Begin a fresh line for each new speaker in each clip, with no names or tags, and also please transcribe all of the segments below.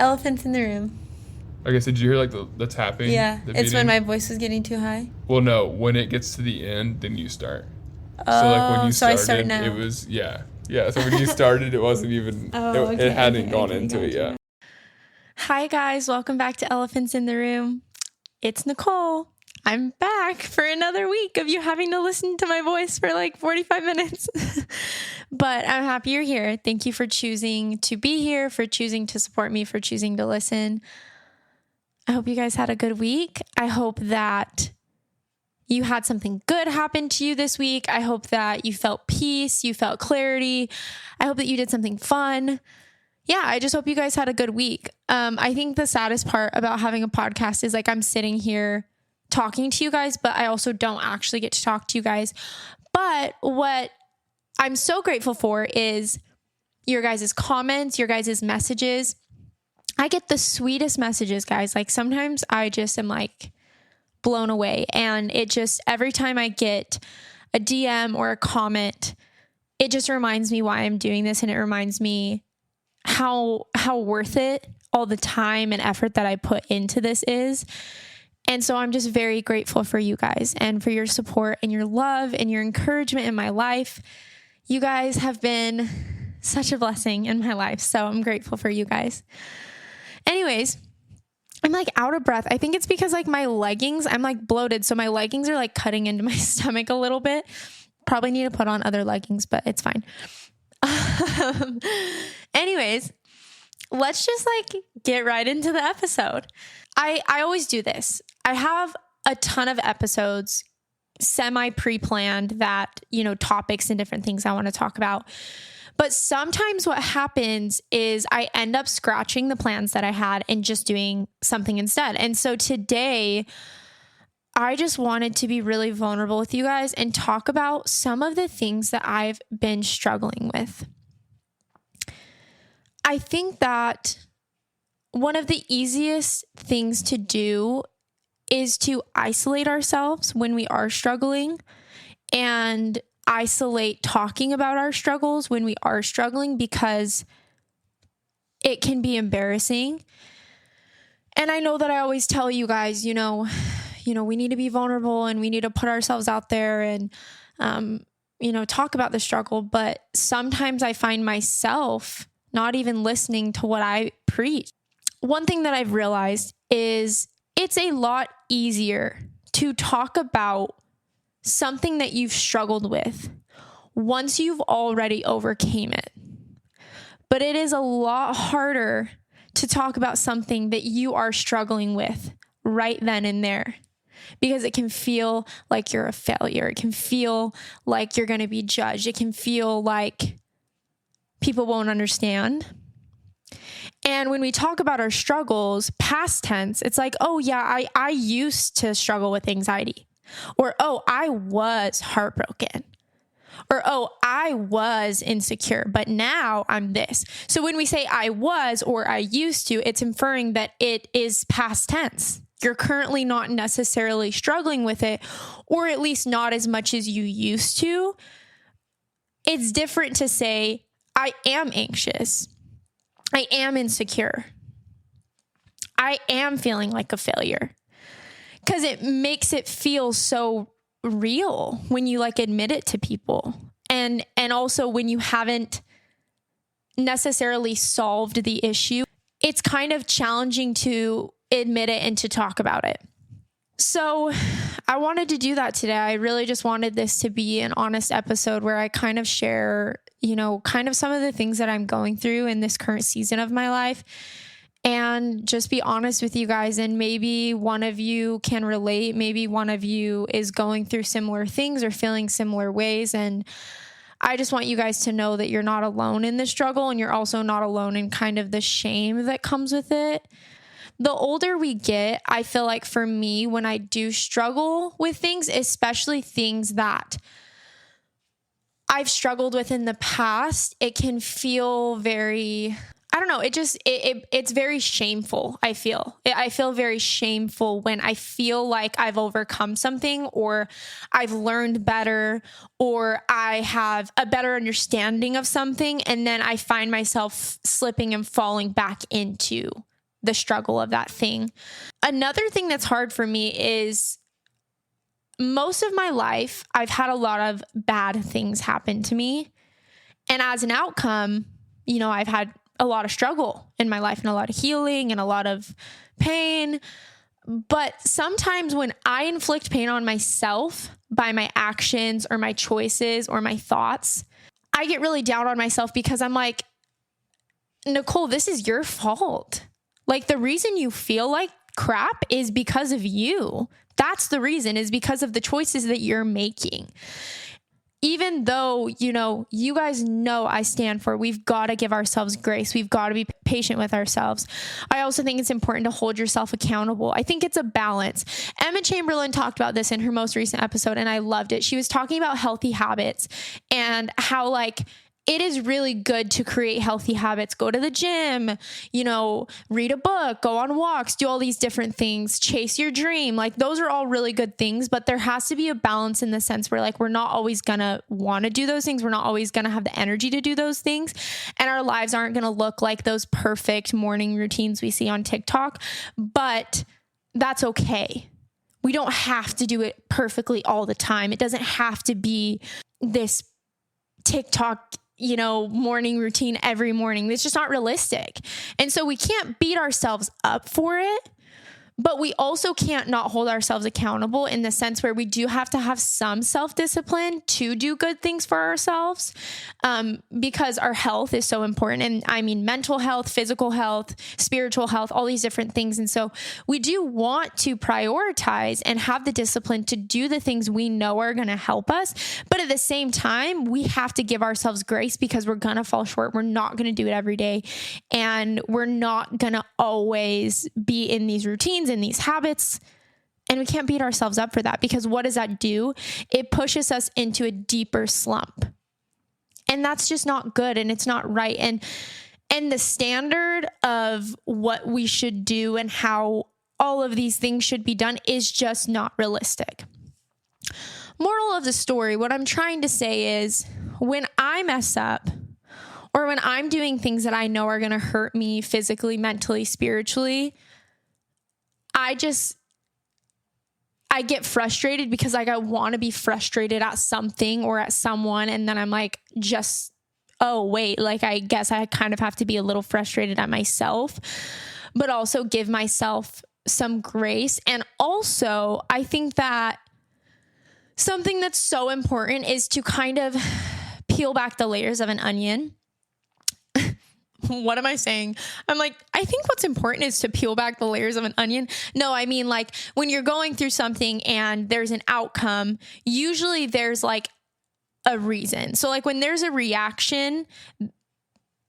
Elephants in the room.
Okay, so did you hear like the tapping?
Yeah,
the
it's
beating?
when my voice was getting too high.
Well, no, when it gets to the end, then you start.
Oh,
So like when you
so I
started,
start now.
it was yeah. So when you started, it wasn't even. It hadn't gone into it yet.
Hi guys, welcome back to Elephants in the Room. It's Nicole. I'm back for another week of you having to listen to my voice for like 45 minutes. But I'm happy you're here. Thank you for choosing to be here, for choosing to support me, for choosing to listen. I hope you guys had a good week. I hope that you had something good happen to you this week. I hope that you felt peace, you felt clarity. I hope that you did something fun. Yeah, I just hope you guys had a good week. I think the saddest part about having a podcast is like I'm sitting here talking to you guys, but I also don't actually get to talk to you guys. But what I'm so grateful for is your guys' comments, your guys' messages. I get the sweetest messages, guys. Like sometimes I just am like blown away. And it just, every time I get a DM or a comment, it just reminds me why I'm doing this. And it reminds me how worth it all the time and effort that I put into this is. And so I'm just very grateful for you guys and for your support and your love and your encouragement in my life. You guys have been such a blessing in my life. So I'm grateful for you guys. Anyways, I'm like out of breath. I think it's because like my leggings, I'm like bloated. So my leggings are like cutting into my stomach a little bit. Probably need to put on other leggings, but it's fine. Anyways, let's just like get right into the episode. I always do this. I have a ton of episodes semi pre-planned that, topics and different things I want to talk about. But sometimes what happens is I end up scratching the plans that I had and just doing something instead. And so today I just wanted to be really vulnerable with you guys and talk about some of the things that I've been struggling with. I think that one of the easiest things to do is to isolate ourselves when we are struggling and isolate talking about our struggles when we are struggling because it can be embarrassing. And I know that I always tell you guys, we need to be vulnerable and we need to put ourselves out there and, talk about the struggle. But sometimes I find myself not even listening to what I preach. One thing that I've realized is it's a lot easier to talk about something that you've struggled with once you've already overcame it. But it is a lot harder to talk about something that you are struggling with right then and there because it can feel like you're a failure. It can feel like you're going to be judged. It can feel like people won't understand. And when we talk about our struggles, past tense, it's like, oh yeah, I used to struggle with anxiety. Or, oh, I was heartbroken. Or, oh, I was insecure, but now I'm this. So when we say I was or I used to, it's inferring that it is past tense. You're currently not necessarily struggling with it, or at least not as much as you used to. It's different to say, I am anxious. I am insecure. I am feeling like a failure. Because it makes it feel so real when you like admit it to people. And also when you haven't necessarily solved the issue, it's kind of challenging to admit it and to talk about it. So I wanted to do that today. I really just wanted this to be an honest episode where I kind of share, kind of some of the things that I'm going through in this current season of my life and just be honest with you guys. And maybe one of you can relate. Maybe one of you is going through similar things or feeling similar ways. And I just want you guys to know that you're not alone in the struggle and you're also not alone in kind of the shame that comes with it. The older we get, I feel like for me, when I do struggle with things, especially things that I've struggled with in the past, it can feel very, I don't know, it's very shameful, I feel. I feel very shameful when I feel like I've overcome something or I've learned better or I have a better understanding of something, and then I find myself slipping and falling back into the struggle of that thing. Another thing that's hard for me is most of my life, I've had a lot of bad things happen to me. And as an outcome, you know, I've had a lot of struggle in my life and a lot of healing and a lot of pain. But sometimes when I inflict pain on myself by my actions or my choices or my thoughts, I get really down on myself because I'm like, Nicole, this is your fault. Like, the reason you feel like crap is because of you. That's the reason, is because of the choices that you're making. Even though, you know, you guys know I stand for, we've got to give ourselves grace. We've got to be patient with ourselves. I also think it's important to hold yourself accountable. I think it's a balance. Emma Chamberlain talked about this in her most recent episode, and I loved it. She was talking about healthy habits and how, like, it is really good to create healthy habits. Go to the gym, you know, read a book, go on walks, do all these different things, chase your dream. Like, those are all really good things, but there has to be a balance in the sense where, like, we're not always going to want to do those things. We're not always going to have the energy to do those things. And our lives aren't going to look like those perfect morning routines we see on TikTok, but that's okay. We don't have to do it perfectly all the time. It doesn't have to be this TikTok, you know, morning routine every morning. It's just not realistic. And so we can't beat ourselves up for it, but we also can't not hold ourselves accountable in the sense where we do have to have some self-discipline to do good things for ourselves, because our health is so important. And I mean, mental health, physical health, spiritual health, all these different things. And so we do want to prioritize and have the discipline to do the things we know are going to help us. But at the same time, we have to give ourselves grace because we're going to fall short. We're not going to do it every day. And we're not going to always be in these routines, in these habits, and we can't beat ourselves up for that, because what does that do? It pushes us into a deeper slump, and that's just not good, and it's not right. And the standard of what we should do and how all of these things should be done is just not realistic. Moral of the story, what I'm trying to say is, when I mess up, or when I'm doing things that I know are going to hurt me physically, mentally, spiritually, I get frustrated because, like, I want to be frustrated at something or at someone. And then I'm like, oh, wait, like, I guess I kind of have to be a little frustrated at myself, but also give myself some grace. And also, I think that something that's so important is to kind of peel back the layers of an onion. What am I saying? I'm like, I think what's important is to peel back the layers of an onion. No, I mean, like, when you're going through something and there's an outcome, usually there's like a reason. So, like, when there's a reaction,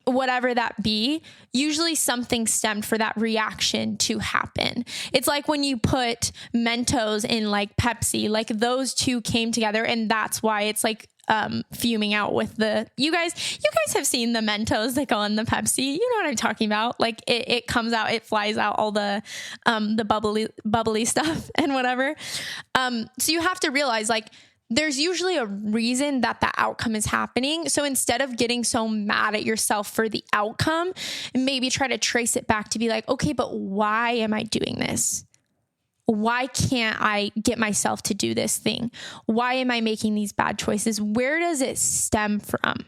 whatever that be, usually something stemmed for that reaction to happen. It's like when you put Mentos in like Pepsi, like those two came together, and that's why it's like fuming out with you guys have seen the Mentos that go in the Pepsi. You know what I'm talking about. Like it comes out, it flies out all the bubbly stuff and whatever. So you have to realize, like, there's usually a reason that the outcome is happening. So instead of getting so mad at yourself for the outcome, maybe try to trace it back to be like, okay, but why am I doing this? Why can't I get myself to do this thing? Why am I making these bad choices? Where does it stem from?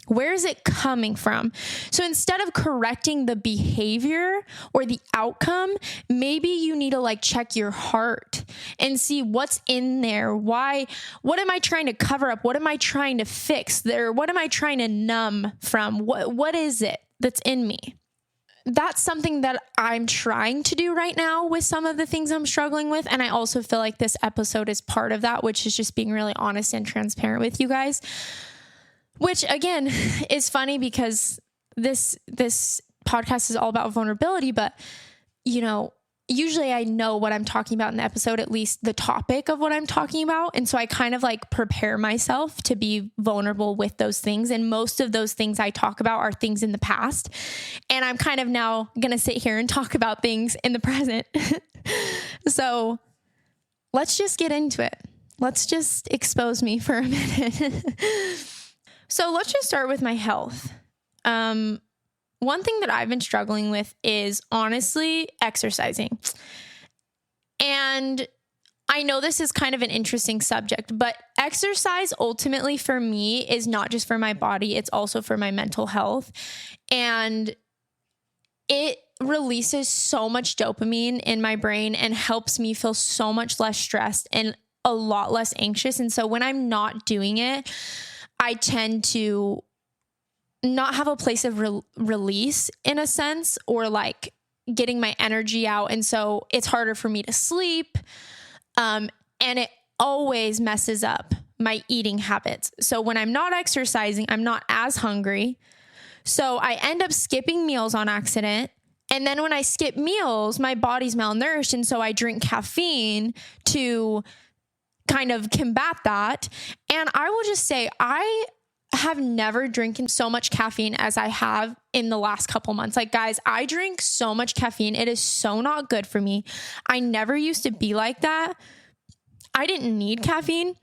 Where is it coming from? So instead of correcting the behavior or the outcome, maybe you need to like check your heart and see what's in there. Why? What am I trying to cover up? What am I trying to fix there? What am I trying to numb from? What is it that's in me? That's something that I'm trying to do right now with some of the things I'm struggling with. And I also feel like this episode is part of that, which is just being really honest and transparent with you guys. Which, again, is funny because this podcast is all about vulnerability, but, you know, usually I know what I'm talking about in the episode, at least the topic of what I'm talking about. And so I kind of like prepare myself to be vulnerable with those things. And most of those things I talk about are things in the past. And I'm kind of now going to sit here and talk about things in the present. So let's just get into it. Let's just expose me for a minute. So let's just start with my health. one thing that I've been struggling with is honestly exercising. And I know this is kind of an interesting subject, but exercise ultimately for me is not just for my body, it's also for my mental health. And it releases so much dopamine in my brain and helps me feel so much less stressed and a lot less anxious. And so when I'm not doing it, I tend to not have a place of release in a sense, or like getting my energy out. And so it's harder for me to sleep. And it always messes up my eating habits. So when I'm not exercising, I'm not as hungry. So I end up skipping meals on accident. And then when I skip meals, my body's malnourished. And so I drink caffeine to kind of combat that. And I will just say, I have never drinking so much caffeine as I have in the last couple months. Like, guys, I drink so much caffeine. It is so not good for me. I never used to be like that. I didn't need caffeine.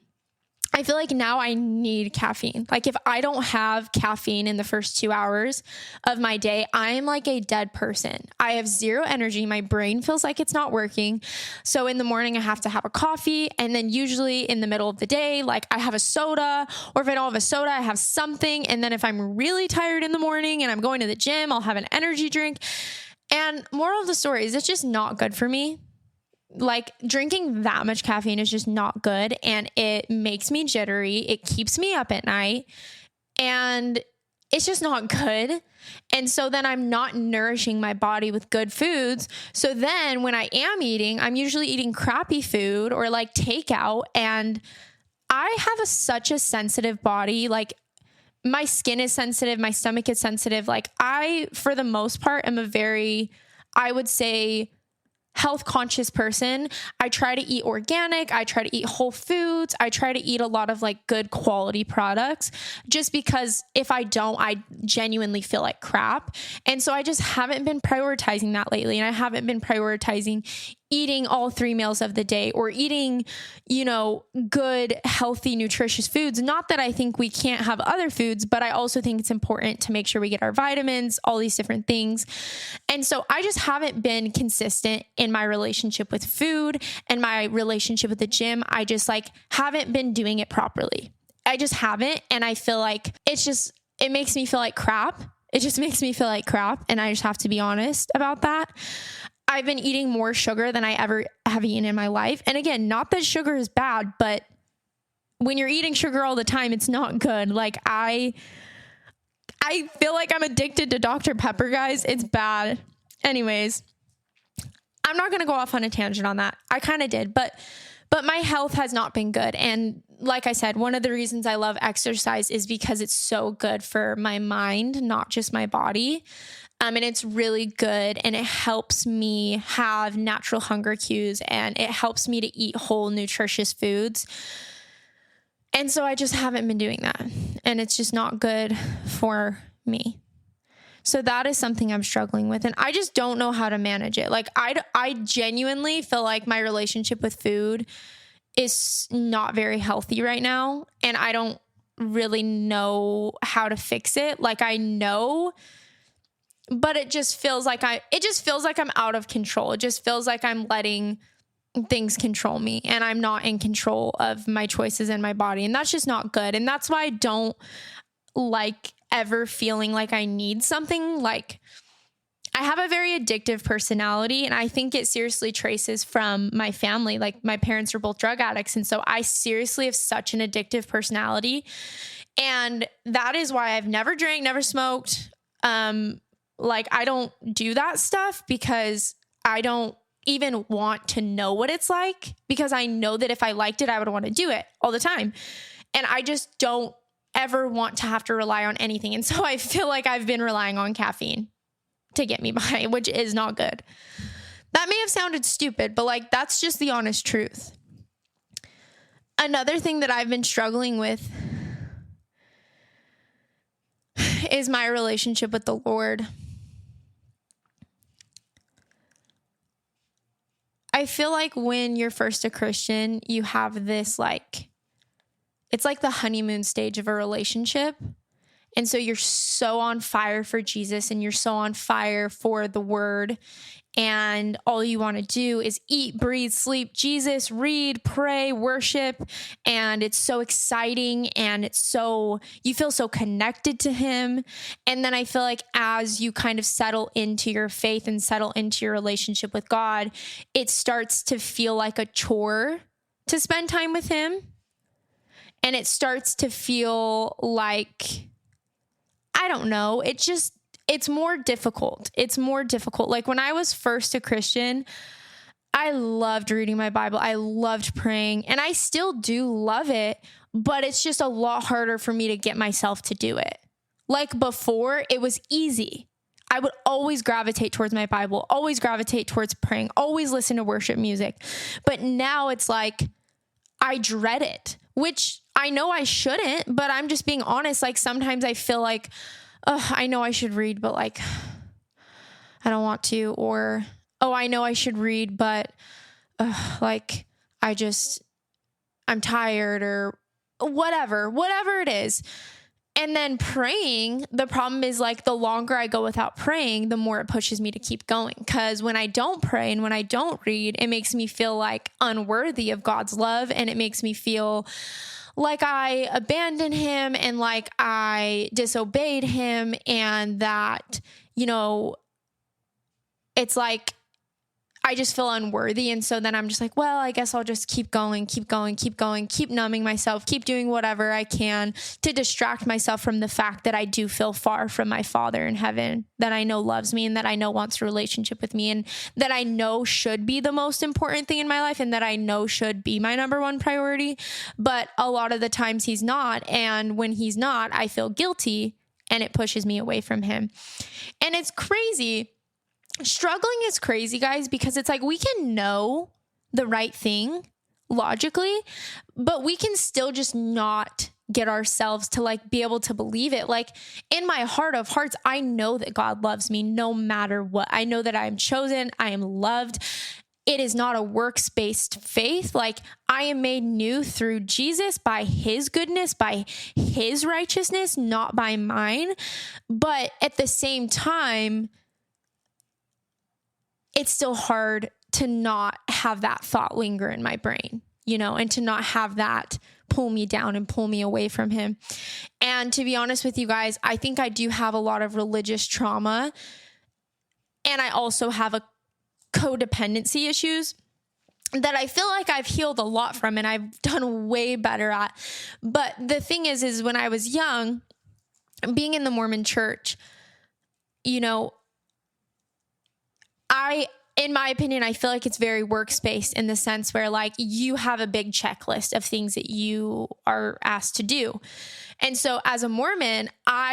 I feel like now I need caffeine. Like, if I don't have caffeine in the first 2 hours of my day, I am like a dead person. I have zero energy. My brain feels like it's not working. So in the morning, I have to have a coffee. And then usually in the middle of the day, like, I have a soda, or if I don't have a soda, I have something. And then if I'm really tired in the morning and I'm going to the gym, I'll have an energy drink. And moral of the story is, it's just not good for me. Like, drinking that much caffeine is just not good, and it makes me jittery. It keeps me up at night, and it's just not good. And so then I'm not nourishing my body with good foods. So then when I am eating, I'm usually eating crappy food or like takeout. And I have such a sensitive body. Like, my skin is sensitive. My stomach is sensitive. Like, I, for the most part, am a very, I would say, health conscious person. I try to eat organic. I try to eat whole foods. I try to eat a lot of like good quality products, just because if I don't, I genuinely feel like crap. And so I just haven't been prioritizing that lately. And I haven't been prioritizing eating all 3 meals of the day, or eating, good, healthy, nutritious foods. Not that I think we can't have other foods, but I also think it's important to make sure we get our vitamins, all these different things. And so I just haven't been consistent in my relationship with food and my relationship with the gym. I just haven't been doing it properly. I just haven't. And I feel like it makes me feel like crap. It just makes me feel like crap. And I just have to be honest about that. I've been eating more sugar than I ever have eaten in my life. And again, not that sugar is bad, but when you're eating sugar all the time, it's not good. Like, I feel like I'm addicted to Dr. Pepper, guys. It's bad. Anyways, I'm not going to go off on a tangent on that. I kind of did, but my health has not been good. And like I said, one of the reasons I love exercise is because it's so good for my mind, not just my body. And it's really good, and it helps me have natural hunger cues, and it helps me to eat whole, nutritious foods. And so I just haven't been doing that, and it's just not good for me. So that is something I'm struggling with, and I just don't know how to manage it. Like, I genuinely feel like my relationship with food is not very healthy right now, and I don't really know how to fix it. Like, I know, but it just feels like I'm out of control. It just feels like I'm letting things control me, and I'm not in control of my choices and my body. And that's just not good. And that's why I don't like ever feeling like I need something. Like, I have a very addictive personality, and I think it seriously traces from my family. Like, my parents are both drug addicts. And so I seriously have such an addictive personality. And that is why I've never drank, never smoked. Like, I don't do that stuff because I don't even want to know what it's like, because I know that if I liked it, I would want to do it all the time. And I just don't ever want to have to rely on anything. And so I feel like I've been relying on caffeine to get me by, which is not good. That may have sounded stupid, but like, that's just the honest truth. Another thing that I've been struggling with is my relationship with the Lord. I feel like when you're first a Christian, you have this it's like the honeymoon stage of a relationship. And so you're so on fire for Jesus and you're so on fire for the word. And all you want to do is eat, breathe, sleep Jesus, read, pray, worship. And it's so exciting. And you feel so connected to him. And then I feel like as you kind of settle into your faith and settle into your relationship with God, it starts to feel like a chore to spend time with him. And it starts to feel like, I don't know, it's more difficult. It's more difficult. Like when I was first a Christian, I loved reading my Bible. I loved praying, and I still do love it, but it's just a lot harder for me to get myself to do it. Like before, it was easy. I would always gravitate towards my Bible, always gravitate towards praying, always listen to worship music. But now it's like, I dread it, which I know I shouldn't, but I'm just being honest. Like sometimes I feel like, I know I should read, but like, I don't want to. Or, I know I should read, but like, I'm tired or whatever it is. And then praying, the problem is like the longer I go without praying, the more it pushes me to keep going. Because when I don't pray and when I don't read, it makes me feel like unworthy of God's love. And it makes me feel like I abandoned him and like I disobeyed him, and that, it's like I just feel unworthy. And so then I'm just like, well, I guess I'll just keep going, keep numbing myself, keep doing whatever I can to distract myself from the fact that I do feel far from my Father in heaven, that I know loves me and that I know wants a relationship with me, and that I know should be the most important thing in my life, and that I know should be my number one priority. But a lot of the times he's not. And when he's not, I feel guilty and it pushes me away from him. And it's crazy. Struggling is crazy, guys, because it's like we can know the right thing logically, but we can still just not get ourselves to like be able to believe it. Like in my heart of hearts, I know that God loves me no matter what. I know that I am chosen. I am loved. It is not a works-based faith. Like I am made new through Jesus by his goodness, by his righteousness, not by mine. But at the same time, it's still hard to not have that thought linger in my brain, and to not have that pull me down and pull me away from him. And to be honest with you guys, I think I do have a lot of religious trauma, and I also have a codependency issues that I feel like I've healed a lot from and I've done way better at. But the thing is when I was young, being in the Mormon church, in my opinion, I feel like it's very works-based in the sense where like you have a big checklist of things that you are asked to do. And so as a Mormon,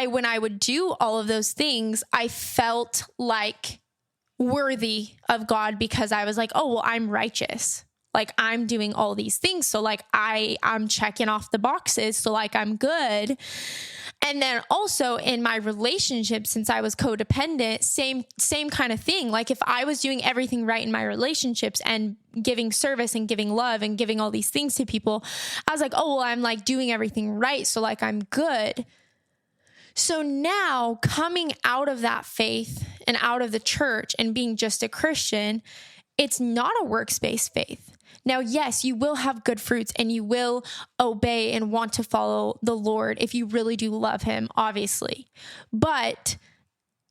when I would do all of those things, I felt like worthy of God because I was like, oh, well, I'm righteous. Like I'm doing all these things. So like I'm checking off the boxes. So like I'm good. And then also in my relationship, since I was codependent, same kind of thing. Like if I was doing everything right in my relationships and giving service and giving love and giving all these things to people, I was like, oh, well, I'm like doing everything right. So like I'm good. So now coming out of that faith and out of the church and being just a Christian, it's not a works-based faith. Now, yes, you will have good fruits and you will obey and want to follow the Lord if you really do love him, obviously. But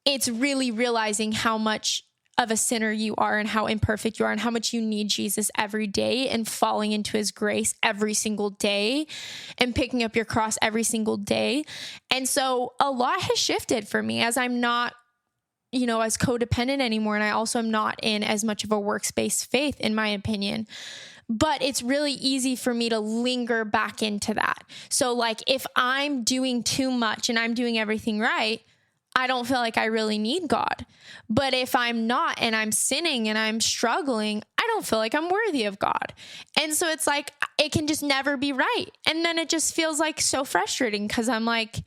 it's really realizing how much of a sinner you are and how imperfect you are and how much you need Jesus every day and falling into his grace every single day and picking up your cross every single day. And so a lot has shifted for me as I'm not as codependent anymore. And I also am not in as much of a works-based faith, in my opinion. But it's really easy for me to linger back into that. So like if I'm doing too much and I'm doing everything right, I don't feel like I really need God. But if I'm not and I'm sinning and I'm struggling, I don't feel like I'm worthy of God. And so it's like, it can just never be right. And then it just feels like so frustrating because I'm like,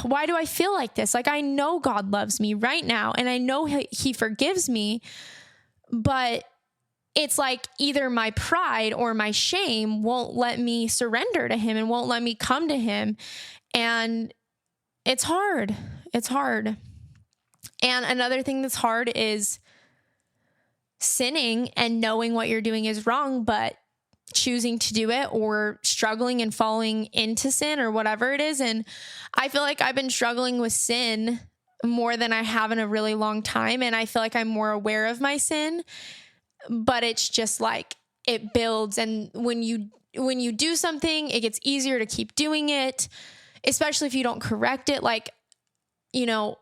why do I feel like this? Like I know God loves me right now and I know he forgives me, but it's like either my pride or my shame won't let me surrender to him and won't let me come to him. And it's hard. It's hard. And another thing that's hard is sinning and knowing what you're doing is wrong, but choosing to do it, or struggling and falling into sin or whatever it is. And I feel like I've been struggling with sin more than I have in a really long time. And I feel like I'm more aware of my sin, but it's just like it builds. And when you do something, it gets easier to keep doing it, especially if you don't correct it. Like, you know,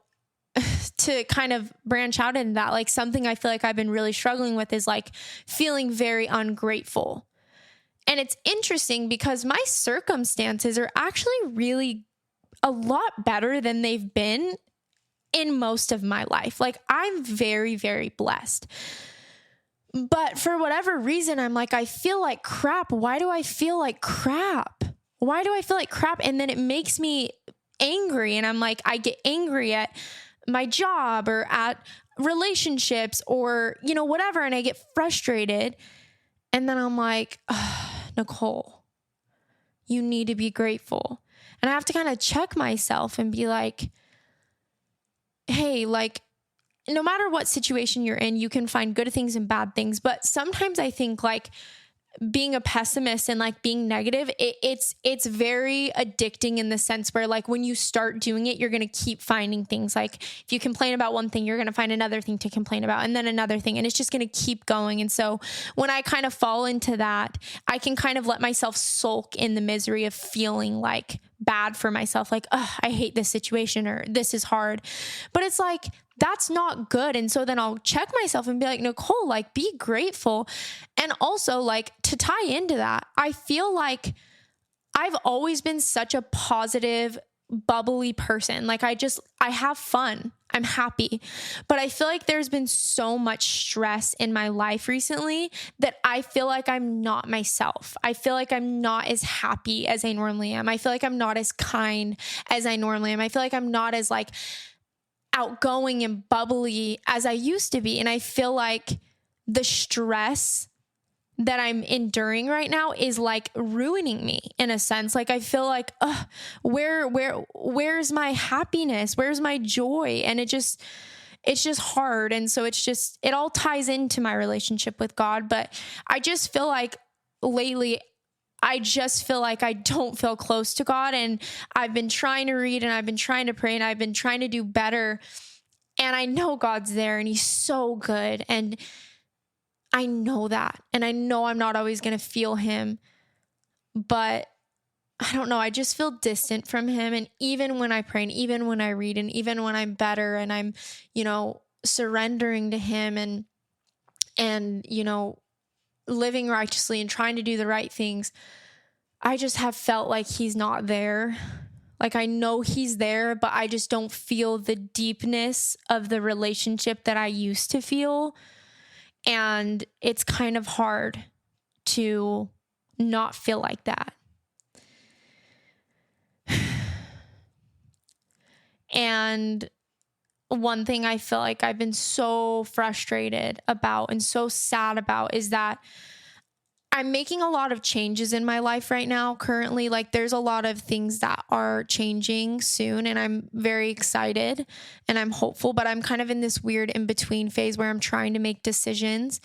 to kind of branch out into that, like something I feel like I've been really struggling with is like feeling very ungrateful. And it's interesting because my circumstances are actually really a lot better than they've been in most of my life. Like I'm very, very blessed. But for whatever reason, I'm like, I feel like crap. Why do I feel like crap? Why do I feel like crap? And then it makes me angry. And I'm like, I get angry at my job or at relationships or, you know, whatever. And I get frustrated. And then I'm like, Nicole, you need to be grateful. And I have to kind of check myself and be like, hey, like, no matter what situation you're in, you can find good things and bad things. But sometimes I think like being a pessimist and like being negative, it's very addicting in the sense where like when you start doing it, you're going to keep finding things. Like if you complain about one thing, you're going to find another thing to complain about and then another thing. And it's just going to keep going. And so when I kind of fall into that, I can kind of let myself sulk in the misery of feeling like bad for myself. Like, oh, I hate this situation or this is hard. But it's like, that's not good. And so then I'll check myself and be like, Nicole, like be grateful. And also like to tie into that, I feel like I've always been such a positive, bubbly person. Like I have fun. I'm happy. But I feel like there's been so much stress in my life recently that I feel like I'm not myself. I feel like I'm not as happy as I normally am. I feel like I'm not as kind as I normally am. I feel like I'm not as like outgoing and bubbly as I used to be. And I feel like the stress that I'm enduring right now is like ruining me in a sense. Like I feel like, where's my happiness? Where's my joy? And it's just hard. And so it all ties into my relationship with God. But I just feel like lately, I just feel like I don't feel close to God. And I've been trying to read and I've been trying to pray and I've been trying to do better. And I know God's there and he's so good. And I know that. And I know I'm not always going to feel him. But I don't know. I just feel distant from him. And even when I pray and even when I read and even when I'm better and I'm, you know, surrendering to him and, you know, living righteously and trying to do the right things, I just have felt like he's not there. Like I know he's there, but I just don't feel the deepness of the relationship that I used to feel. And it's kind of hard to not feel like that. And one thing I feel like I've been so frustrated about and so sad about is that I'm making a lot of changes in my life right now currently. Like there's a lot of things that are changing soon and I'm very excited and I'm hopeful, but I'm kind of in this weird in-between phase where I'm trying to make decisions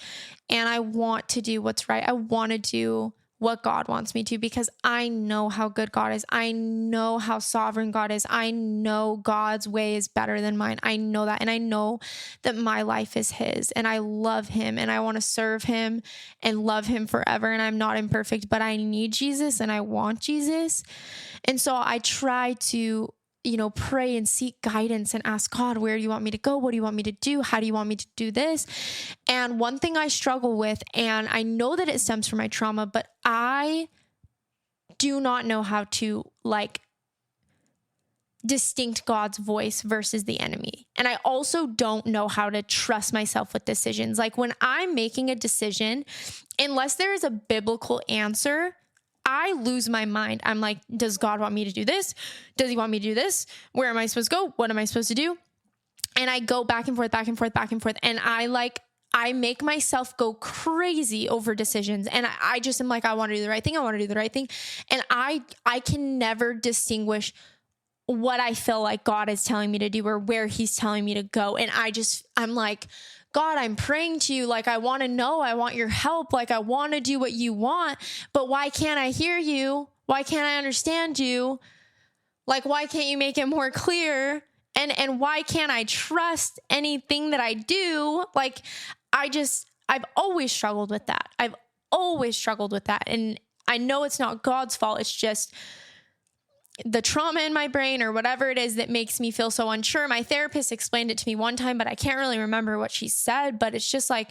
and I want to do what's right. I want to do what God wants me to because I know how good God is. I know how sovereign God is. I know God's way is better than mine. I know that. And I know that my life is his and I love him and I want to serve him and love him forever. And I'm not imperfect, but I need Jesus and I want Jesus. And so I try to, you know, pray and seek guidance and ask God, where do you want me to go? What do you want me to do? How do you want me to do this? And one thing I struggle with, and I know that it stems from my trauma, but I do not know how to like distinct God's voice versus the enemy. And I also don't know how to trust myself with decisions. Like when I'm making a decision, unless there is a biblical answer, I lose my mind. I'm like, does God want me to do this? Does he want me to do this? Where am I supposed to go? What am I supposed to do? And I go back and forth, back and forth, back and forth. And I make myself go crazy over decisions. And I just am like, I want to do the right thing. I want to do the right thing. And I can never distinguish what I feel like God is telling me to do or where he's telling me to go. And I'm like, God, I'm praying to you. Like, I want to know, I want your help. Like, I want to do what you want, but why can't I hear you? Why can't I understand you? Like, why can't you make it more clear? And why can't I trust anything that I do? Like, I've always struggled with that. I've always struggled with that. And I know it's not God's fault. It's just the trauma in my brain or whatever it is that makes me feel so unsure. My therapist explained it to me one time, but I can't really remember what she said, but it's just like,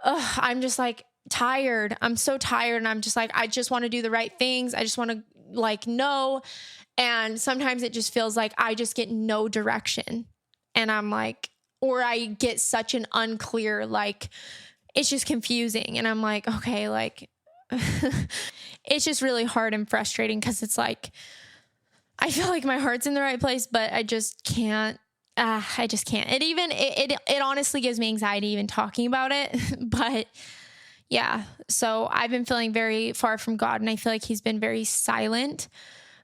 I'm just like tired. I'm so tired. And I'm just like, I just want to do the right things. I just want to like know. And sometimes it just feels like I just get no direction. And I'm like, or I get such an unclear, like, it's just confusing. And I'm like, okay, like, it's just really hard and frustrating because it's like, I feel like my heart's in the right place, but I just can't. I just can't. It honestly gives me anxiety even talking about it. But yeah, so I've been feeling very far from God, and I feel like he's been very silent,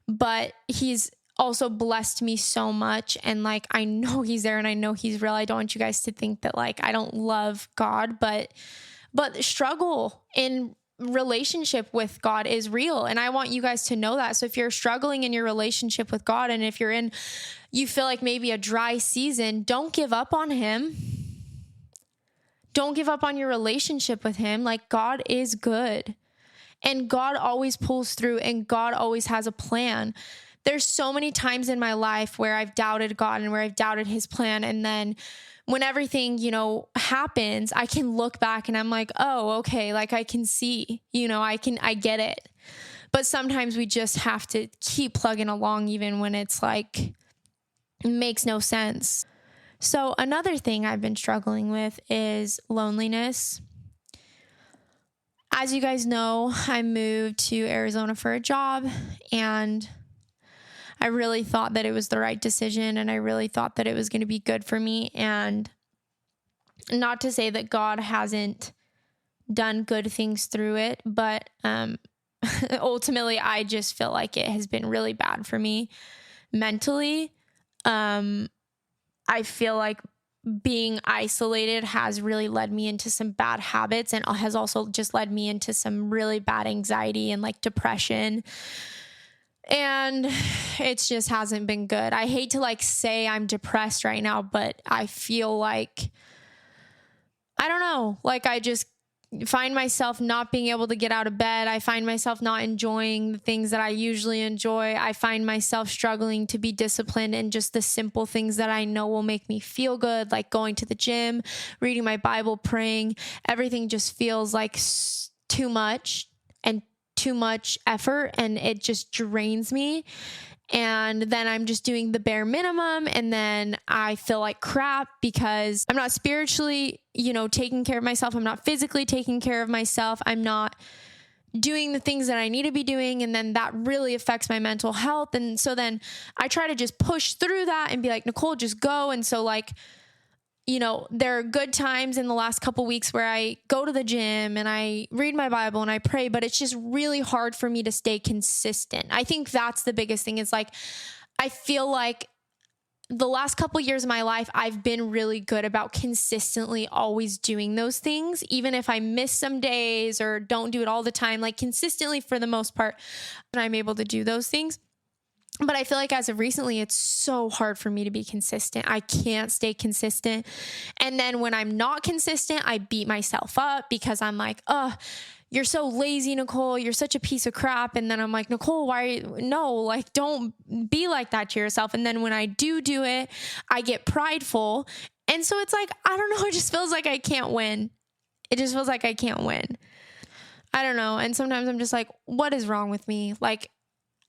but he's also blessed me so much. And like, I know he's there and I know he's real. I don't want you guys to think that like, I don't love God, but struggle in relationship with God is real. And I want you guys to know that. So if you're struggling in your relationship with God, and if you feel like maybe a dry season, don't give up on him. Don't give up on your relationship with him. Like, God is good, and God always pulls through, and God always has a plan. There's so many times in my life where I've doubted God and where I've doubted his plan. And then when everything, happens, I can look back and I'm like, oh, okay. Like, I can see, I get it. But sometimes we just have to keep plugging along, even when it's like, it makes no sense. So another thing I've been struggling with is loneliness. As you guys know, I moved to Arizona for a job, and I really thought that it was the right decision, and I really thought that it was going to be good for me. And not to say that God hasn't done good things through it, but ultimately, I just feel like it has been really bad for me mentally. I feel like being isolated has really led me into some bad habits, and has also just led me into some really bad anxiety and like depression. And it just hasn't been good. I hate to like say I'm depressed right now, but I feel like, I don't know, like I just find myself not being able to get out of bed. I find myself not enjoying the things that I usually enjoy. I find myself struggling to be disciplined in just the simple things that I know will make me feel good, like going to the gym, reading my Bible, praying. Everything just feels like too much and too much effort, and it just drains me. And then I'm just doing the bare minimum, and then I feel like crap because I'm not spiritually, taking care of myself. I'm not physically taking care of myself. I'm not doing the things that I need to be doing, and then that really affects my mental health. And so then I try to just push through that and be like, Nicole, just go. And so like, there are good times in the last couple weeks where I go to the gym and I read my Bible and I pray, but it's just really hard for me to stay consistent. I think that's the biggest thing, is like, I feel like the last couple years of my life, I've been really good about consistently always doing those things, even if I miss some days or don't do it all the time, like consistently for the most part, I'm able to do those things. But I feel like as of recently, it's so hard for me to be consistent. I can't stay consistent. And then when I'm not consistent, I beat myself up because I'm like, oh, you're so lazy, Nicole. You're such a piece of crap. And then I'm like, Nicole, don't be like that to yourself. And then when I do it, I get prideful. And so it's like, I don't know. It just feels like I can't win. It just feels like I can't win. I don't know. And sometimes I'm just like, what is wrong with me? Like,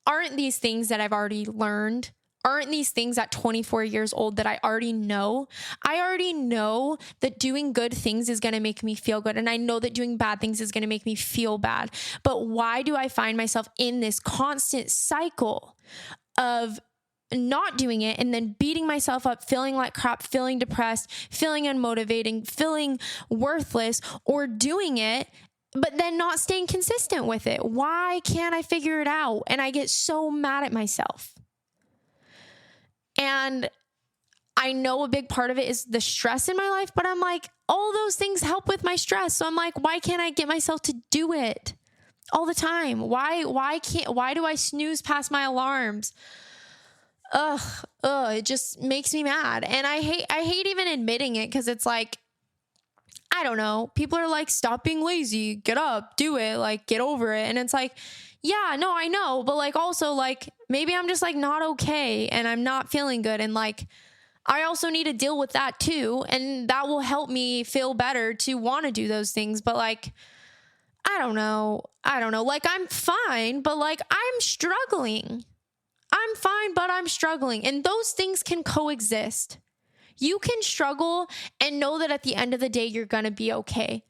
aren't these things that I've already learned? Aren't these things at 24 years old that I already know? I already know that doing good things is going to make me feel good. And I know that doing bad things is going to make me feel bad. But why do I find myself in this constant cycle of not doing it and then beating myself up, feeling like crap, feeling depressed, feeling unmotivating, feeling worthless, or doing it but then not staying consistent with it? Why can't I figure it out? And I get so mad at myself. And I know a big part of it is the stress in my life, but I'm like, all those things help with my stress. So I'm like, why can't I get myself to do it all the time? Why do I snooze past my alarms? It just makes me mad. And I hate even admitting it, because it's like, I don't know. People are like, stop being lazy, get up, do it, like, get over it. And it's like, yeah, no, I know. But like, also like, maybe I'm just like not okay and I'm not feeling good. And like, I also need to deal with that too. And that will help me feel better to want to do those things. But like, I don't know. Like, I'm fine, but like, I'm struggling. I'm fine, but I'm struggling. And those things can coexist. You can struggle and know that at the end of the day, you're going to be okay.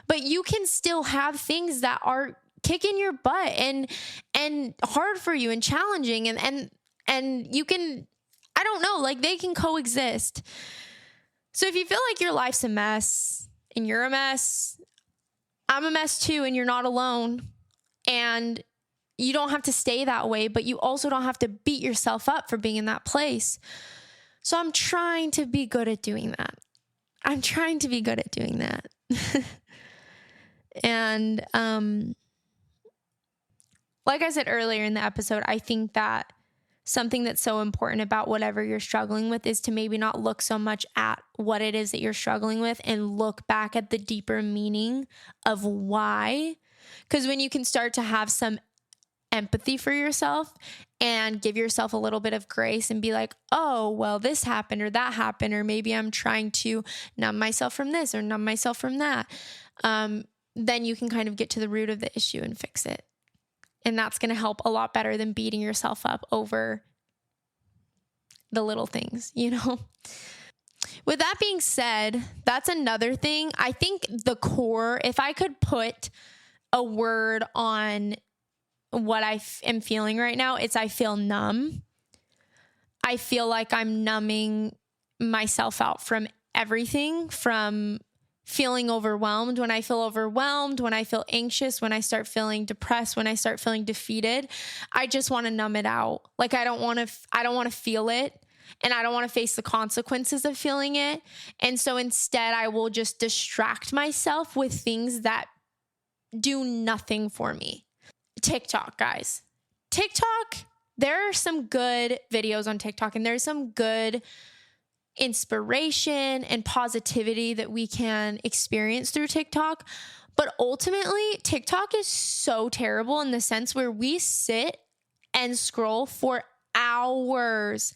But you can still have things that are kicking your butt and hard for you and challenging. And you can, I don't know, like, they can coexist. So if you feel like your life's a mess and you're a mess, I'm a mess too, and you're not alone. And you don't have to stay that way, but you also don't have to beat yourself up for being in that place. So I'm trying to be good at doing that. And like I said earlier in the episode, I think that something that's so important about whatever you're struggling with is to maybe not look so much at what it is that you're struggling with and look back at the deeper meaning of why. Because when you can start to have some empathy for yourself and give yourself a little bit of grace and be like, oh, well, this happened or that happened, or maybe I'm trying to numb myself from this or numb myself from that, then you can kind of get to the root of the issue and fix it. And that's going to help a lot better than beating yourself up over the little things, you know? With that being said, that's another thing. I think the core, if I could put a word on what I am feeling right now, it's I feel numb. I feel like I'm numbing myself out from everything, from feeling overwhelmed. When I feel overwhelmed, when I feel anxious, when I start feeling depressed, when I start feeling defeated, I just want to numb it out. Like, I don't want to feel it, and I don't want to face the consequences of feeling it. And so instead, I will just distract myself with things that do nothing for me. TikTok, guys. TikTok, there are some good videos on TikTok, and there's some good inspiration and positivity that we can experience through TikTok. But ultimately, TikTok is so terrible in the sense where we sit and scroll for hours.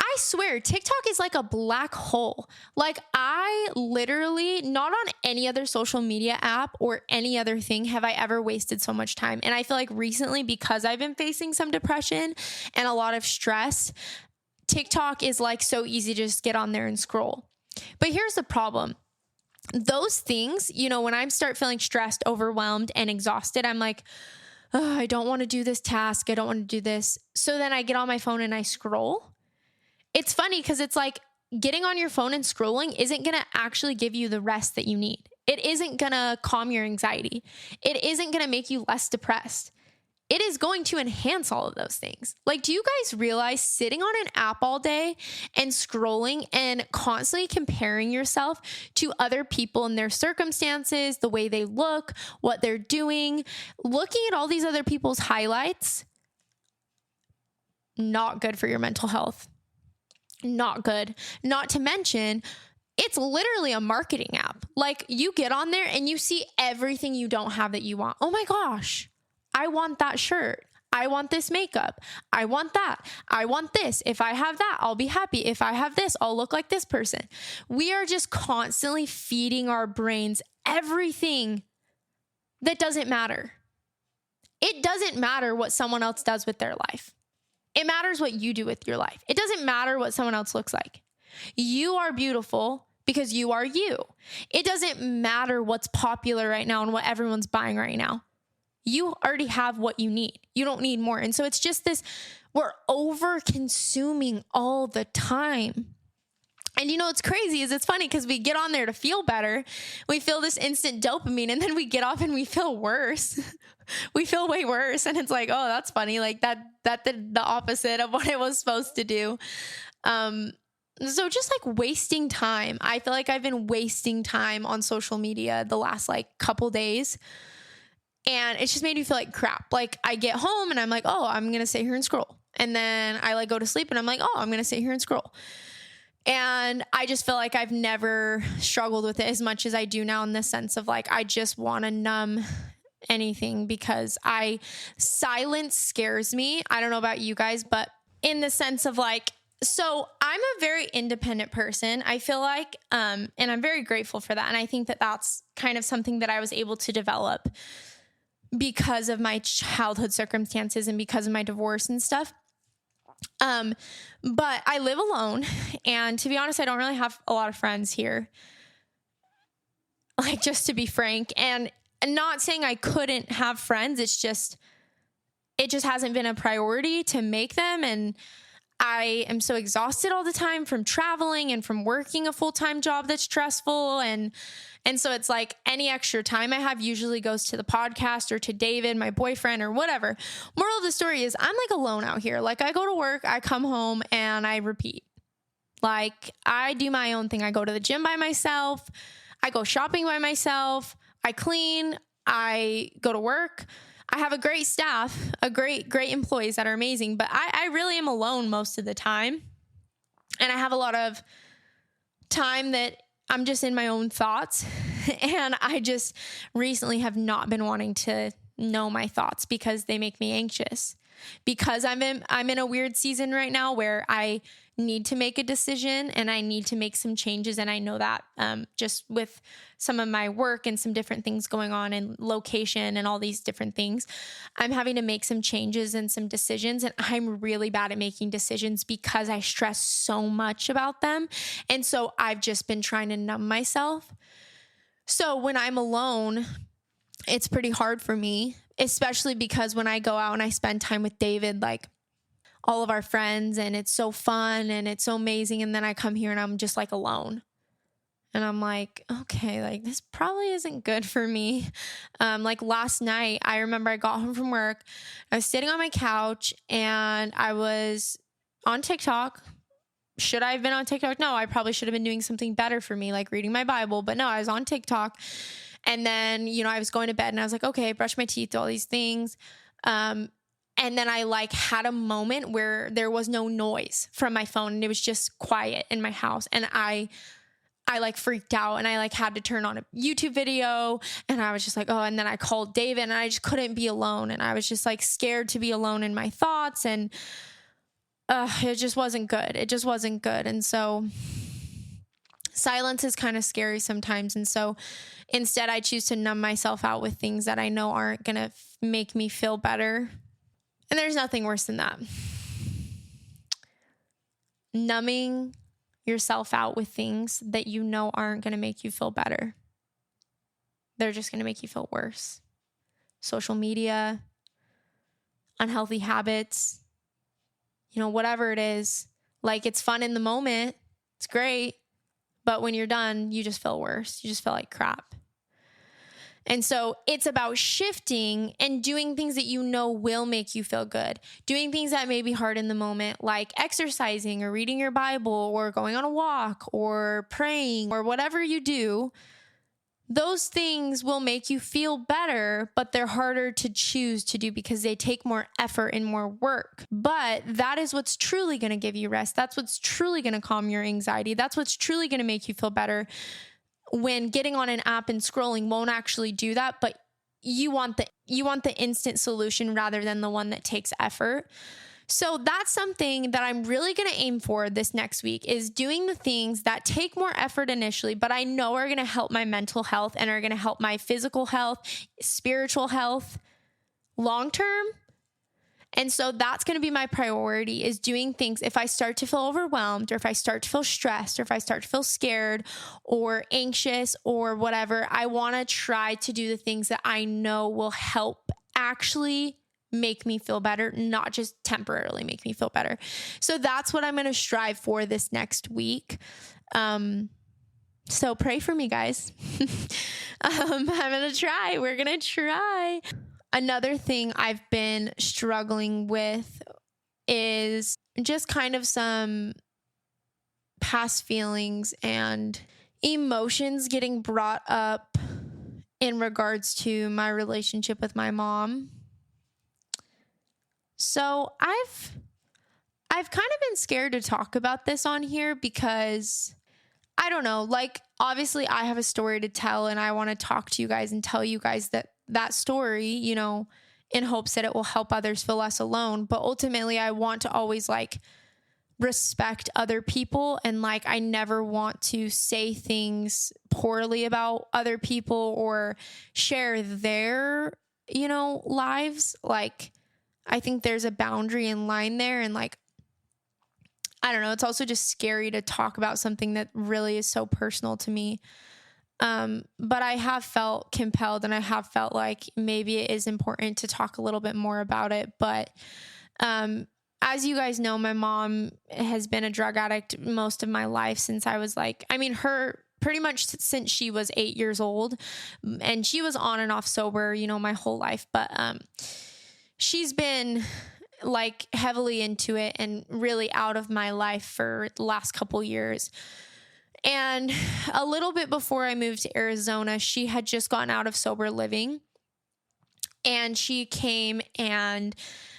I swear, TikTok is like a black hole. Like, I literally, not on any other social media app or any other thing have I ever wasted so much time. And I feel like recently, because I've been facing some depression and a lot of stress, TikTok is like so easy to just get on there and scroll. But here's the problem. Those things, you know, when I start feeling stressed, overwhelmed, and exhausted, I'm like, oh, I don't want to do this task. I don't want to do this. So then I get on my phone and I scroll. It's funny because it's like getting on your phone and scrolling isn't going to actually give you the rest that you need. It isn't going to calm your anxiety. It isn't going to make you less depressed. It is going to enhance all of those things. Like, do you guys realize sitting on an app all day and scrolling and constantly comparing yourself to other people and their circumstances, the way they look, what they're doing, looking at all these other people's highlights, not good for your mental health. Not good. Not to mention, it's literally a marketing app. Like, you get on there and you see everything you don't have that you want. Oh my gosh, I want that shirt. I want this makeup. I want that. I want this. If I have that, I'll be happy. If I have this, I'll look like this person. We are just constantly feeding our brains everything that doesn't matter. It doesn't matter what someone else does with their life. It matters what you do with your life. It doesn't matter what someone else looks like. You are beautiful because you are you. It doesn't matter what's popular right now and what everyone's buying right now. You already have what you need. You don't need more. And so it's just this, we're over consuming all the time. And what's crazy is it's funny because we get on there to feel better. We feel this instant dopamine, and then we get off and we feel worse. We feel way worse. And it's like, oh, that's funny. Like that did the opposite of what it was supposed to do. So just like wasting time. I feel like I've been wasting time on social media the last like couple days. And it's just made me feel like crap. Like I get home and I'm like, oh, I'm going to sit here and scroll. And then I like go to sleep and I'm like, oh, I'm going to sit here and scroll. And I just feel like I've never struggled with it as much as I do now, in the sense of like, I just want to numb anything because silence scares me. I don't know about you guys, but in the sense of like, so I'm a very independent person, I feel like, and I'm very grateful for that. And I think that that's kind of something that I was able to develop because of my childhood circumstances and because of my divorce and stuff. But I live alone, and to be honest, I don't really have a lot of friends here. Like, just to be frank, and not saying I couldn't have friends. It just hasn't been a priority to make them. And I am so exhausted all the time from traveling and from working a full-time job that's stressful. And so it's like any extra time I have usually goes to the podcast or to David, my boyfriend, or whatever. Moral of the story is I'm like alone out here. Like I go to work, I come home, and I repeat. Like I do my own thing. I go to the gym by myself. I go shopping by myself. I clean. I go to work. I have a great staff, great employees that are amazing, but I really am alone most of the time. And I have a lot of time that I'm just in my own thoughts. And I just recently have not been wanting to know my thoughts because they make me anxious. Because I'm in a weird season right now where I need to make a decision and I need to make some changes. And I know that just with some of my work and some different things going on and location and all these different things, I'm having to make some changes and some decisions. And I'm really bad at making decisions because I stress so much about them. And so I've just been trying to numb myself. So when I'm alone, it's pretty hard for me, especially because when I go out and I spend time with David, like all of our friends, and it's so fun and it's so amazing. And then I come here and I'm just like alone. And I'm like, okay, like this probably isn't good for me. Like last night, I remember I got home from work. I was sitting on my couch and I was on TikTok. Should I have been on TikTok? No, I probably should have been doing something better for me, like reading my Bible. But no, I was on TikTok. And then, I was going to bed and I was like, okay, brush my teeth, do all these things. And then I like had a moment where there was no noise from my phone and it was just quiet in my house. And I like freaked out and I like had to turn on a YouTube video and I was just like, oh, and then I called David and I just couldn't be alone. And I was just like scared to be alone in my thoughts. And it just wasn't good. It just wasn't good. And so silence is kind of scary sometimes. And so instead I choose to numb myself out with things that I know aren't going to make me feel better. And there's nothing worse than that. Numbing yourself out with things that you know aren't going to make you feel better. They're just going to make you feel worse. Social media, unhealthy habits, whatever it is. Like it's fun in the moment. It's great. But when you're done, you just feel worse. You just feel like crap. And so it's about shifting and doing things that you know will make you feel good. Doing things that may be hard in the moment, like exercising or reading your Bible or going on a walk or praying or whatever you do. Those things will make you feel better, but they're harder to choose to do because they take more effort and more work. But that is what's truly going to give you rest. That's what's truly going to calm your anxiety. That's what's truly going to make you feel better. When getting on an app and scrolling won't actually do that, but you want the instant solution rather than the one that takes effort. So that's something that I'm really going to aim for this next week, is doing the things that take more effort initially, but I know are going to help my mental health and are going to help my physical health, spiritual health long term. And so that's going to be my priority, is doing things. If I start to feel overwhelmed, or if I start to feel stressed, or if I start to feel scared or anxious or whatever, I want to try to do the things that I know will help actually make me feel better, not just temporarily make me feel better. So that's what I'm going to strive for this next week. So pray for me, guys. I'm going to try. We're going to try. Another thing I've been struggling with is just kind of some past feelings and emotions getting brought up in regards to my relationship with my mom. So I've kind of been scared to talk about this on here because I don't know, like obviously I have a story to tell and I want to talk to you guys and tell you guys that story, you know, in hopes that it will help others feel less alone. But ultimately I want to always like respect other people, and like I never want to say things poorly about other people or share their, you know, lives. Like I think there's a boundary and line there, and like I don't know, it's also just scary to talk about something that really is so personal to me. But I have felt compelled, and I have felt like maybe it is important to talk a little bit more about it. But as you guys know, my mom has been a drug addict most of my life since I was like, I mean, her pretty much since she was 8 years old, and she was on and off sober, you know, my whole life. But she's been like heavily into it and really out of my life for the last couple years. And a little bit before I moved to Arizona, she had just gotten out of sober living, and she came and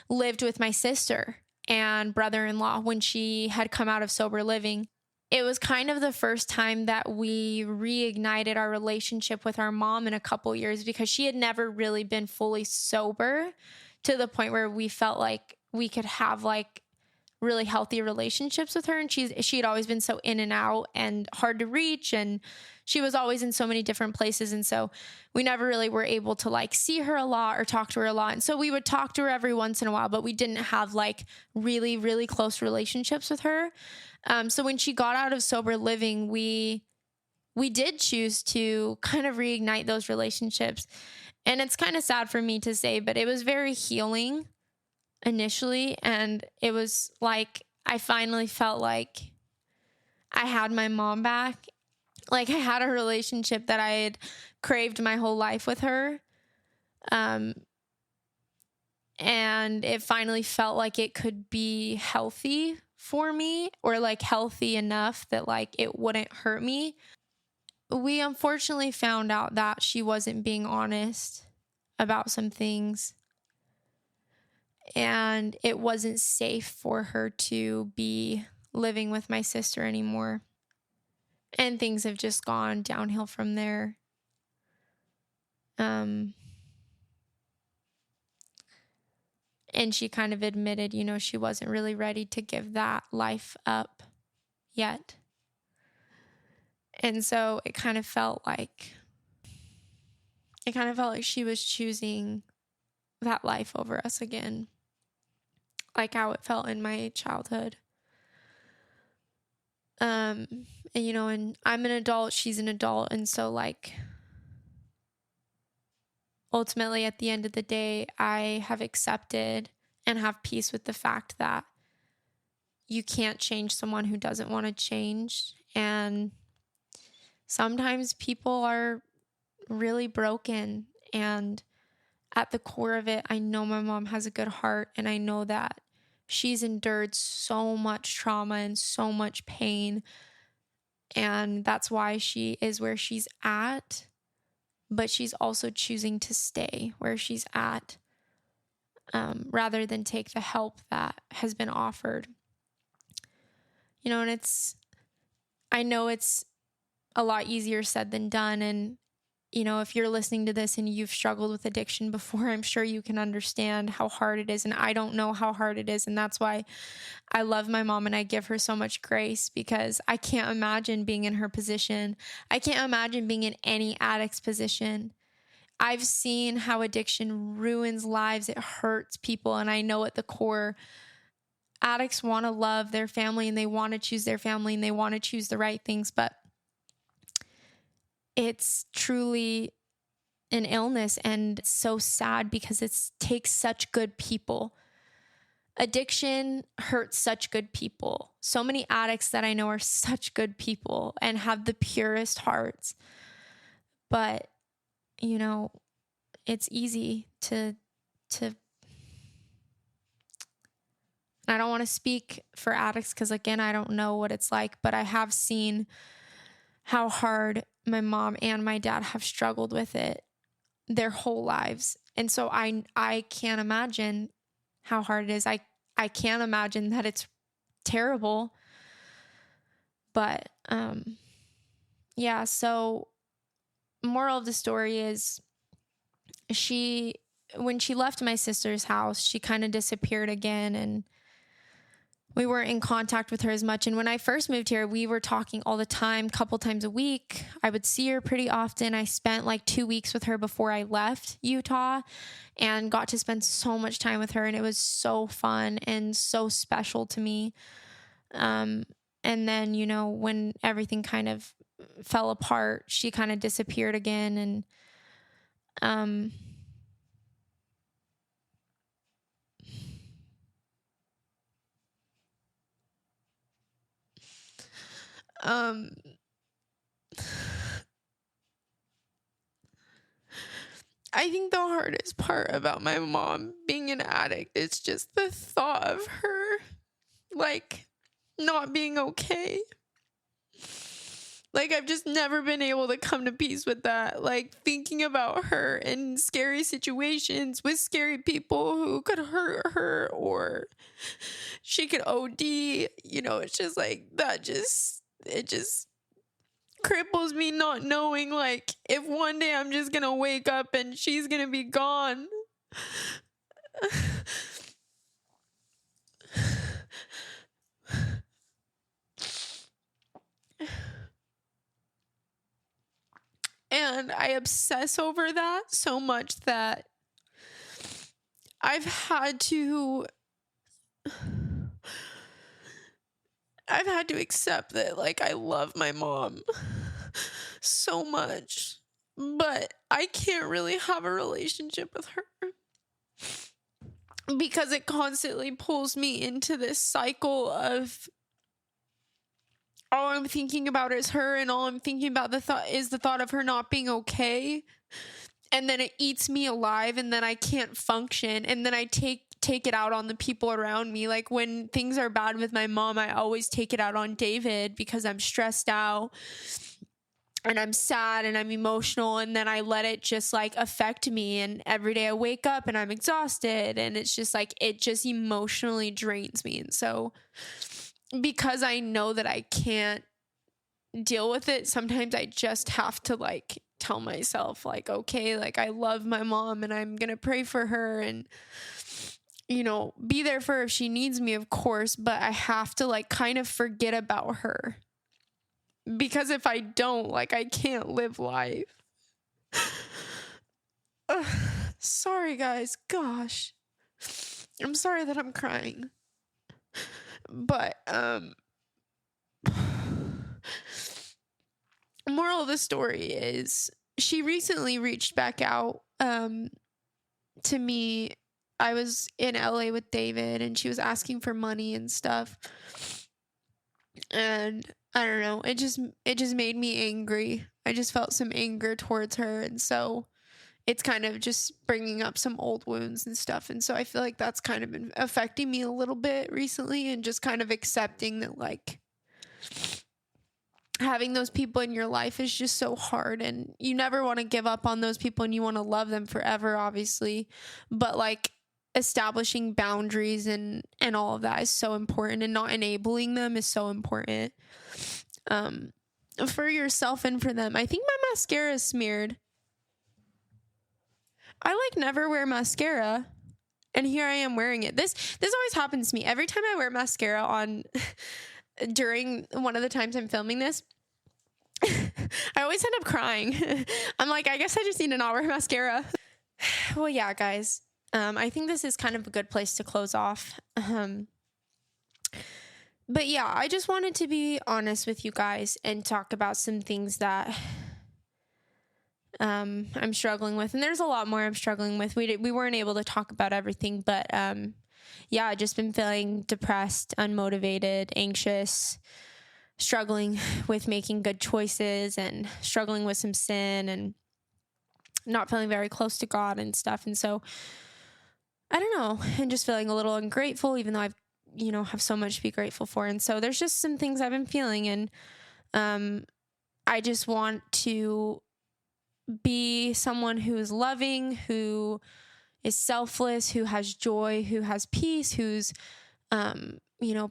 lived with my sister and brother-in-law when she had come out of sober living. It was kind of the first time that we reignited our relationship with our mom in a couple years, because she had never really been fully sober to the point where we felt like we could have like really healthy relationships with her. And she had always been so in and out and hard to reach, and she was always in so many different places. And so we never really were able to like see her a lot or talk to her a lot. And so we would talk to her every once in a while, but we didn't have like really, really close relationships with her. So when she got out of sober living, we did choose to kind of reignite those relationships. And it's kind of sad for me to say, but it was very healing initially. And it was like, I finally felt like I had my mom back. Like I had a relationship that I had craved my whole life with her. And it finally felt like it could be healthy for me, or like healthy enough that like it wouldn't hurt me. We unfortunately found out that she wasn't being honest about some things, and it wasn't safe for her to be living with my sister anymore. And things have just gone downhill from there. And she kind of admitted, you know, she wasn't really ready to give that life up yet. And so it kind of felt like she was choosing that life over us again, like how it felt in my childhood. And you know, and I'm an adult, she's an adult, and so like ultimately at the end of the day, I have accepted and have peace with the fact that you can't change someone who doesn't want to change. And sometimes people are really broken, and at the core of it, I know my mom has a good heart, and I know that she's endured so much trauma and so much pain, and that's why she is where she's at. But she's also choosing to stay where she's at, rather than take the help that has been offered. You know, and I know it's a lot easier said than done. And, you know, if you're listening to this and you've struggled with addiction before, I'm sure you can understand how hard it is. And I don't know how hard it is. And that's why I love my mom and I give her so much grace, because I can't imagine being in her position. I can't imagine being in any addict's position. I've seen how addiction ruins lives. It hurts people. And I know at the core, addicts want to love their family, and they want to choose their family, and they want to choose the right things. But it's truly an illness, and it's so sad because it takes such good people addiction hurts such good people. So many addicts that I know are such good people and have the purest hearts. But, you know, it's easy to I don't want to speak for addicts because, again, I don't know what it's like, but I have seen how hard my mom and my dad have struggled with it their whole lives. And so I can't imagine how hard it is. I can't imagine that it's terrible. But yeah, so moral of the story is when she left my sister's house, she kind of disappeared again, and we weren't in contact with her as much. And when I first moved here, we were talking all the time, couple times a week. I would see her pretty often. I spent like 2 weeks with her before I left Utah and got to spend so much time with her. And it was so fun and so special to me. And then, you know, when everything kind of fell apart, she kind of disappeared again. And, I think the hardest part about my mom being an addict is just the thought of her, like, not being okay. Like, I've just never been able to come to peace with that. Like, thinking about her in scary situations with scary people who could hurt her or she could OD, you know, it's just like, it just cripples me not knowing, like, if one day I'm just gonna wake up and she's gonna be gone. And I obsess over that so much that I've had to accept that, like, I love my mom so much, but I can't really have a relationship with her because it constantly pulls me into this cycle of all I'm thinking about is her, and all I'm thinking about the thought of her not being okay. And then it eats me alive, and then I can't function, and then I take it out on the people around me. Like, when things are bad with my mom, I always take it out on David because I'm stressed out and I'm sad and I'm emotional, and then I let it just like affect me. And every day I wake up and I'm exhausted, and it's just like, it just emotionally drains me. And so because I know that I can't deal with it, sometimes I just have to like tell myself, like, okay, like, I love my mom and I'm gonna pray for her and, you know, be there for her if she needs me, of course, but I have to like kind of forget about her, because if I don't, like, I can't live life. Sorry guys, gosh, I'm sorry that I'm crying. But moral of the story is she recently reached back out to me. I was in LA with David, and she was asking for money and stuff, and I don't know, it just made me angry. I just felt some anger towards her, and so it's kind of just bringing up some old wounds and stuff. And so I feel like that's kind of been affecting me a little bit recently, and just kind of accepting that, like, having those people in your life is just so hard, and you never want to give up on those people, and you want to love them forever, obviously. But like, establishing boundaries and all of that is so important, and not enabling them is so important, for yourself and for them. I think my mascara is smeared. I like never wear mascara, and here I am wearing it. This always happens to me every time I wear mascara on during one of the times I'm filming this. I always end up crying. I'm like, I guess I just need to not wear mascara. Well, yeah, guys, I think this is kind of a good place to close off. But yeah, I just wanted to be honest with you guys and talk about some things that I'm struggling with. And there's a lot more I'm struggling with. We weren't able to talk about everything, but yeah, I've just been feeling depressed, unmotivated, anxious, struggling with making good choices and struggling with some sin and not feeling very close to God and stuff. And so I don't know, and just feeling a little ungrateful, even though I've, have so much to be grateful for. And so there's just some things I've been feeling, and I just want to be someone who is loving, who is selfless, who has joy, who has peace, who's,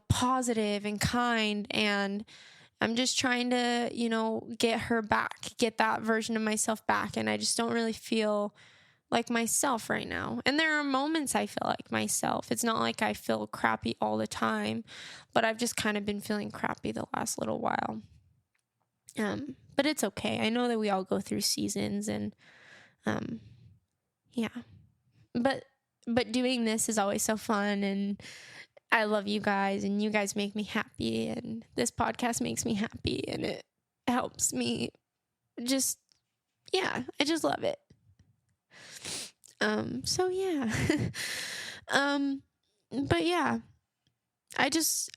positive and kind. And I'm just trying to, get her back, get that version of myself back. And I just don't really feel like myself right now. And there are moments I feel like myself. It's not like I feel crappy all the time, but I've just kind of been feeling crappy the last little while. But it's okay. I know that we all go through seasons, and yeah. But doing this is always so fun, and I love you guys, and you guys make me happy, and this podcast makes me happy, and it helps me just, yeah, I just love it. So yeah. But yeah, I just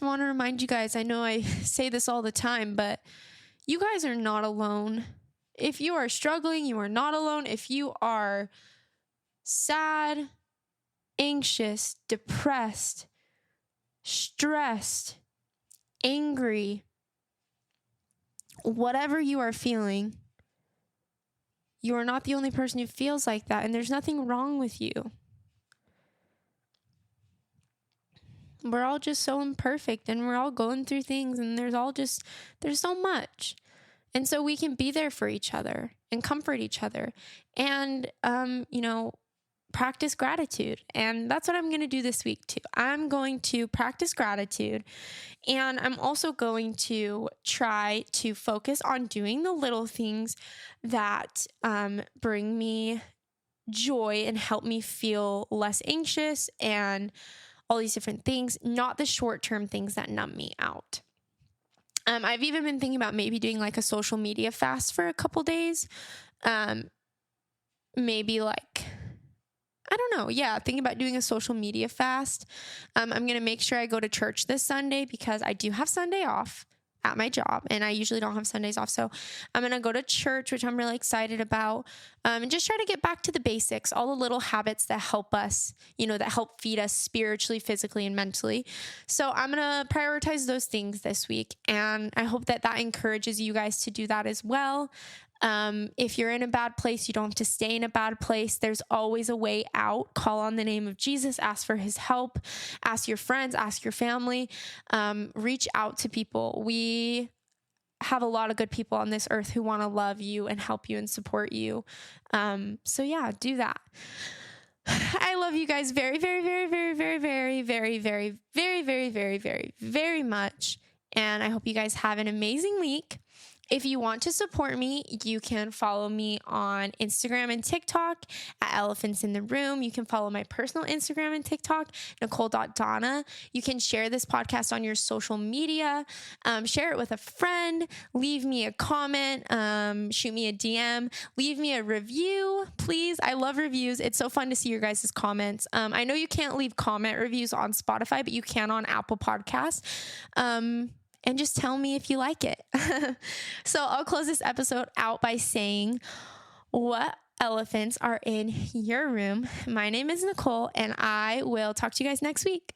want to remind you guys, I know I say this all the time, but you guys are not alone. If you are struggling, you are not alone. If you are sad, anxious, depressed, stressed, angry, whatever you are feeling, you are not the only person who feels like that, and there's nothing wrong with you. We're all just so imperfect, and we're all going through things, and there's so much. And so we can be there for each other and comfort each other and, practice gratitude. And that's what I'm going to do this week too. I'm going to practice gratitude, and I'm also going to try to focus on doing the little things that bring me joy and help me feel less anxious and all these different things, not the short-term things that numb me out. I've even been thinking about maybe doing like a social media fast for a couple days. Maybe like, I don't know. Yeah, thinking about doing a social media fast. I'm going to make sure I go to church this Sunday because I do have Sunday off at my job, and I usually don't have Sundays off. So I'm going to go to church, which I'm really excited about, and just try to get back to the basics, all the little habits that help us, that help feed us spiritually, physically, and mentally. So I'm going to prioritize those things this week, and I hope that encourages you guys to do that as well. If you're in a bad place, you don't have to stay in a bad place. There's always a way out. Call on the name of Jesus, ask for his help, ask your friends, ask your family, reach out to people. We have a lot of good people on this earth who want to love you and help you and support you. So yeah, do that. I love you guys very, very, very, very, very, very, very, very, very, very, very, very, very much. And I hope you guys have an amazing week. If you want to support me, you can follow me on Instagram and TikTok at Elephants in the Room. You can follow my personal Instagram and TikTok, Nicole.Donna. You can share this podcast on your social media. Share it with a friend. Leave me a comment. Shoot me a DM. Leave me a review, please. I love reviews. It's so fun to see your guys' comments. I know you can't leave comment reviews on Spotify, but you can on Apple Podcasts. And just tell me if you like it. So I'll close this episode out by saying, what elephants are in your room? My name is Nicole, and I will talk to you guys next week.